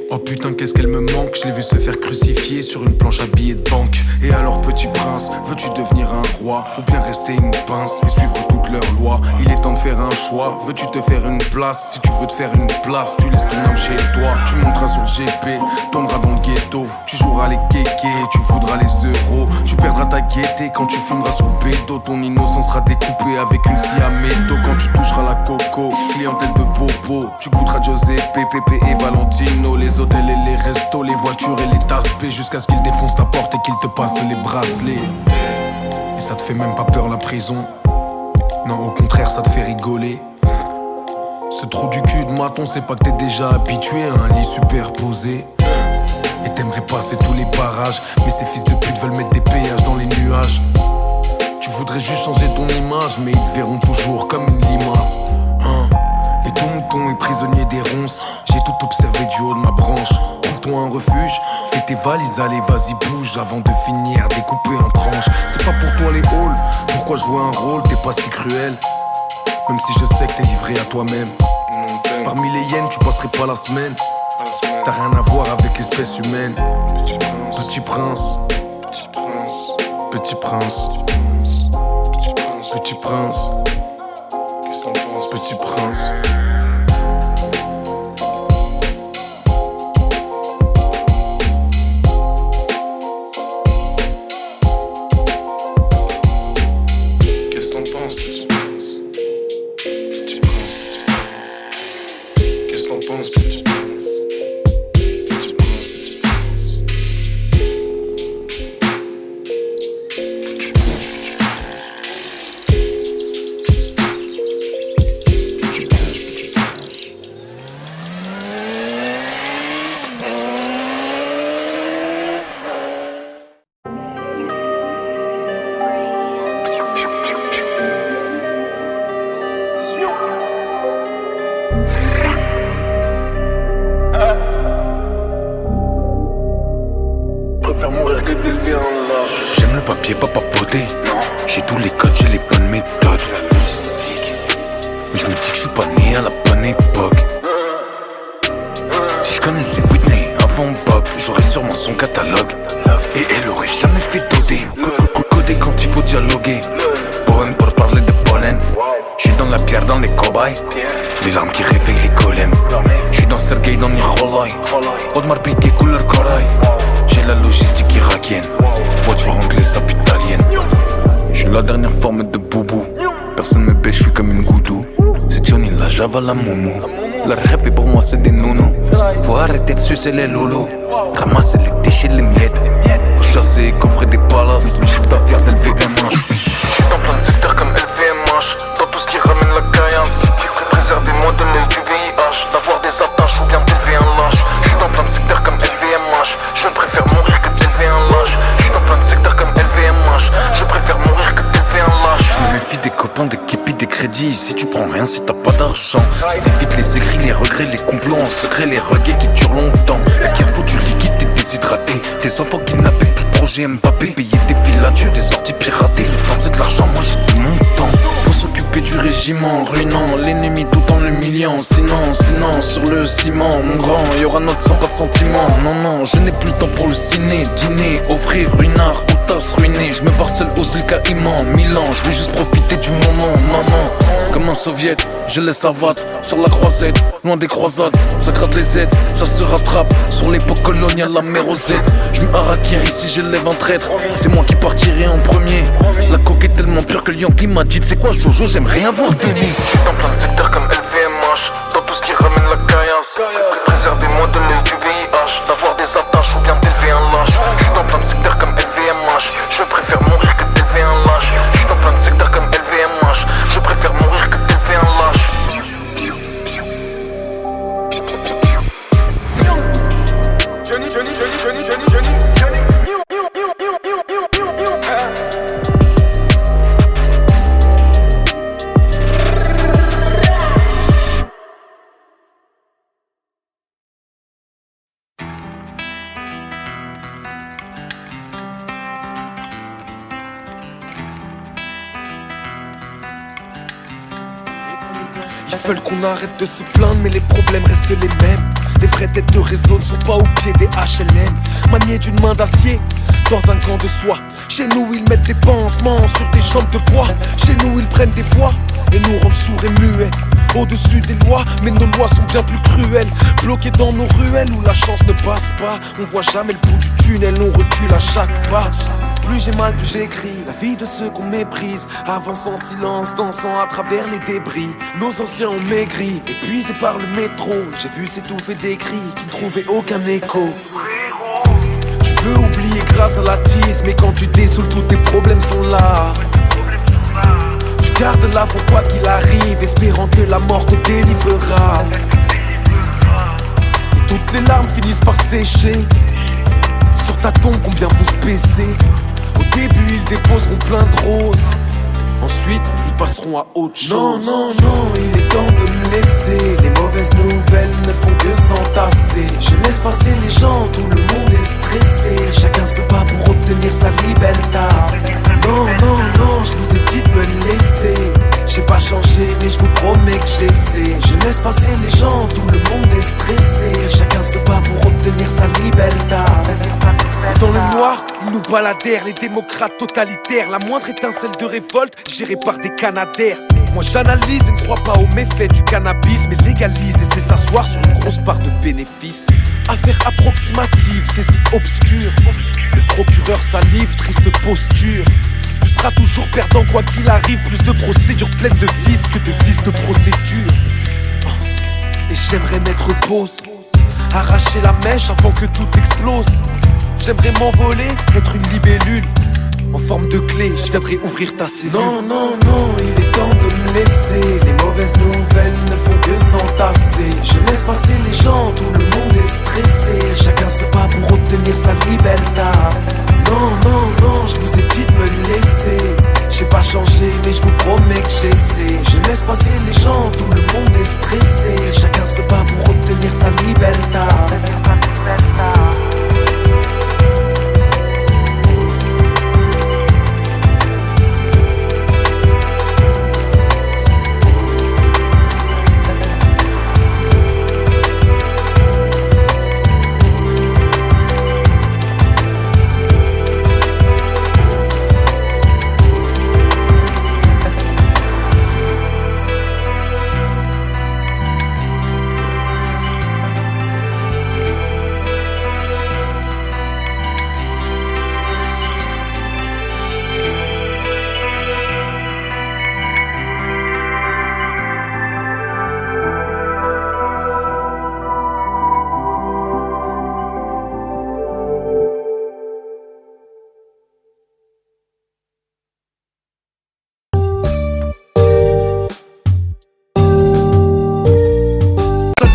Oh putain qu'est-ce qu'elle me manque. Je l'ai vu se faire crucifier sur une planche à billets de banque. Et alors petit prince, veux-tu devenir un roi ou bien rester une pince et suivre toutes leurs lois? Il est temps de faire un choix, veux-tu te faire une place? Si tu veux te faire une place, tu laisses ton âme chez toi. Tu monteras sur GP, tomberas dans le ghetto. Tu joueras les kékés, tu voudras les euros. Tu perdras ta gaieté quand tu fumeras sur le bédo. Ton innocence sera découpée avec une scie à métaux. Quand tu toucheras la coco, clientèle de bobo. Tu goûteras Giuseppe, Pépé et Valentino. Les hôtels et les restos, les voitures et les tasses P, jusqu'à ce qu'ils défoncent ta porte et qu'ils te passent les bracelets. Et ça te fait même pas peur la prison. Non au contraire ça te fait rigoler. Ce trou du cul de maton, c'est pas que t'es déjà habitué à un lit superposé. Et t'aimerais passer tous les barrages, mais ces fils de pute veulent mettre des péages dans les nuages. Tu voudrais juste changer ton image, mais ils te verront toujours comme une limace. Et ton mouton est prisonnier des ronces. J'ai tout observé du haut de ma branche. Trouve-toi un refuge, fais tes valises, allez vas-y bouge. Avant de finir découpé en tranches. C'est pas pour toi les halls, pourquoi jouer un rôle? T'es pas si cruel, même si je sais que t'es livré à toi-même. Parmi les hyènes tu passerais pas la semaine. T'as rien à voir avec l'espèce humaine. Petit prince, petit prince, petit prince, qu'est-ce que t'en penses? Petit prince. Qu'est-ce que t'en penses, petit prince? Petit prince, qu'est-ce que t'en penses, petit prince? J'aime le papier, pas papoter. J'ai tous les codes, j'ai les bonnes méthodes. Mais je me dis que je suis pas né à la bonne époque. Si je connaissais Whitney avant Bob, j'aurais sûrement son catalogue. Et elle aurait jamais fait doder. Coder quand il faut dialoguer. Poème pour parler de pollen. J'suis dans la pierre, dans les cobayes. Les larmes qui réveillent les golems. J'suis dans Sergei, dans Nikolai. Audemars Piguet, couleur corail. J'ai la logistique irakienne. Voiture anglaise, sap italienne. J'suis la dernière forme de boubou. Personne me pêche, j'suis comme une goudou. C'est Johnny, la Java, la Momo. Le rêve et pour moi c'est des nounous. Faut arrêter de sucer les loulous. Ramasser les déchets, les miettes. Faut chasser et coffrer des palaces. Le chiffre d'affaires d'LVMH. J'suis dans plein de secteurs comme LVMH. Dans tout ce qui ramène la caillasse. Préservez-moi de l'œil du VIH. D'avoir des attaches ou bien d'élever un lâche. J'suis dans plein de secteurs comme LVMH. Je préfère mourir que d'élever un lâche. J'suis dans plein de secteurs comme LVMH. Je préfère mourir que d'élever un lâche. Je me méfie des copains, des képis, des crédits. Si tu prends rien, si t'as pas d'argent. Ça évite les écrits, les regrets, les complots en secret, les regrets qui durent longtemps. La guerre faut du liquide, t'es déshydraté. Tes enfants qui n'avaient plus de projet Mbappé. Payer des filatures, des sorties piratées. Le temps c'est de l'argent, moi j'ai tout mon temps. Faut s'occuper du régiment, ruinant l'ennemi tout en l'humiliant. Sinon, sur le ciment, mon grand, y'aura notre sang, pas de sentiments. Non, je n'ai plus le temps pour le ciné. Dîner, offrir, ruinard, ou tasse ruinée. Je me barre seul au Zilka Iman, Milan. Je veux juste profiter du moment, maman. Comme un soviète, je laisse abattre sur la croisette, loin des croisades. Ça gratte les aides, ça se rattrape. Sur l'époque coloniale, la mer aux aides. Je me harakiri si je lève un traître. C'est moi qui partirai en premier. La coque est tellement pure que le Yankee m'a dit: c'est quoi Jojo, j'aimerais avoir de lui. J'suis dans plein de secteurs comme LVMH. Dans tout ce qui ramène la caillasse. Préservez-moi de l'œil du VIH. D'avoir des attaches ou bien d'élever un lâche. J'suis dans plein de secteurs comme LVMH. Je préfère mourir que d'élever un lâche. J'suis dans plein de secteurs comme LVMH. Je préfère mourir que d'élever un lâche. Johnny. Ils veulent qu'on arrête de se plaindre, mais les problèmes restent les mêmes. Les vraies têtes de réseau ne sont pas au pied des HLM. Maniés d'une main d'acier, dans un camp de soie. Chez nous ils mettent des pansements sur des jambes de bois. Chez nous ils prennent des voix et nous rendent sourds et muets. Au-dessus des lois, mais nos lois sont bien plus cruelles. Bloqués dans nos ruelles où la chance ne passe pas. On voit jamais le bout du tunnel, on recule à chaque pas. Plus j'ai mal, plus j'écris la vie de ceux qu'on méprise. Avance en silence, dansant à travers les débris. Nos anciens ont maigri, épuisés par le métro. J'ai vu s'étouffer des cris qui ne trouvaient aucun écho. Tu veux oublier grâce à la tise, mais quand tu dessoules, tous tes problèmes sont là. Tu gardes la foi quoi qu'il arrive, espérant que la mort te délivrera. Et toutes les larmes finissent par sécher. Sur ta tombe, combien vous se baissez. Au début, ils déposeront plein de roses. Ensuite, ils passeront à autre chose. Non, il est temps de me laisser. Les mauvaises nouvelles ne font que s'entasser. Je laisse passer les gens, tout le monde est stressé. Chacun se bat pour obtenir sa liberté. Non, je vous ai dit de me laisser. J'ai pas changé, mais je vous promets que j'essaie. Je laisse passer les gens, tout le monde est stressé. Chacun se bat pour obtenir sa liberté. Dans le noir, ils nous baladèrent, les démocrates totalitaires. La moindre étincelle de révolte, gérée par des canadaires. Moi j'analyse et ne crois pas aux méfaits du cannabis, mais légalise et c'est s'asseoir sur une grosse part de bénéfices. Affaire approximative, c'est si obscur. Le procureur salive, triste posture. Tu seras toujours perdant quoi qu'il arrive. Plus de procédures pleines de vices que de vices de procédure. Et j'aimerais mettre pause, arracher la mèche avant que tout explose. J'aimerais m'envoler, être une libellule en forme de clé, je viendrai ouvrir ta cellule. Non, il est temps de me laisser. Les mauvaises nouvelles ne font que s'entasser. Je laisse passer les gens, tout le monde est stressé. Chacun se bat pour obtenir sa liberté. Non, je vous ai dit de me laisser. J'ai pas changé, mais je vous promets que j'essaie. Je laisse passer les gens, tout le monde est stressé. Chacun se bat pour obtenir sa liberté.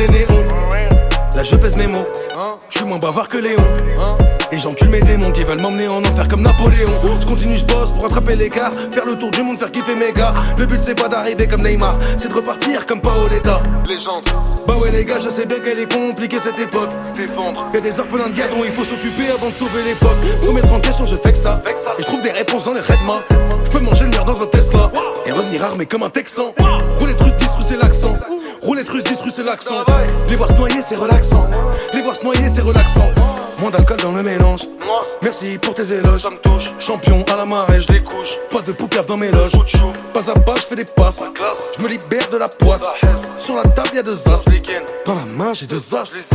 des néons. Là je pèse mes mots, je suis moins bavard que Léon. Et j'encule mes démons qui veulent m'emmener en enfer comme Napoléon. Je continue, je bosse pour rattraper l'écart, faire le tour du monde, faire kiffer mes gars. Le but c'est pas d'arriver comme Neymar, c'est de repartir comme Paoletta. Légende. Bah ouais les gars, je sais bien qu'elle est compliquée cette époque. Se défendre. Y'a des orphelins de guerre dont il faut s'occuper avant de sauver l'époque. Pour mettre en question, je fais que ça. Et je trouve des réponses dans les Redma. Je peux manger le mur dans un Tesla et revenir armé comme un Texan. Roulette russe 10 russe c'est l'accent. Roulette russe 10 russe c'est l'accent. Les voir se noyer c'est relaxant. Les voir se noyer c'est relaxant. Moins d'alcool dans le mélange. Merci pour tes éloges. Ça me touche. Champion à la marée, je les couche. Pas de poucave dans mes loges. Pas à pas, je fais des passes. Je me libère de la poisse. Sur la table y'a 2 as. Dans la main j'ai 2 as.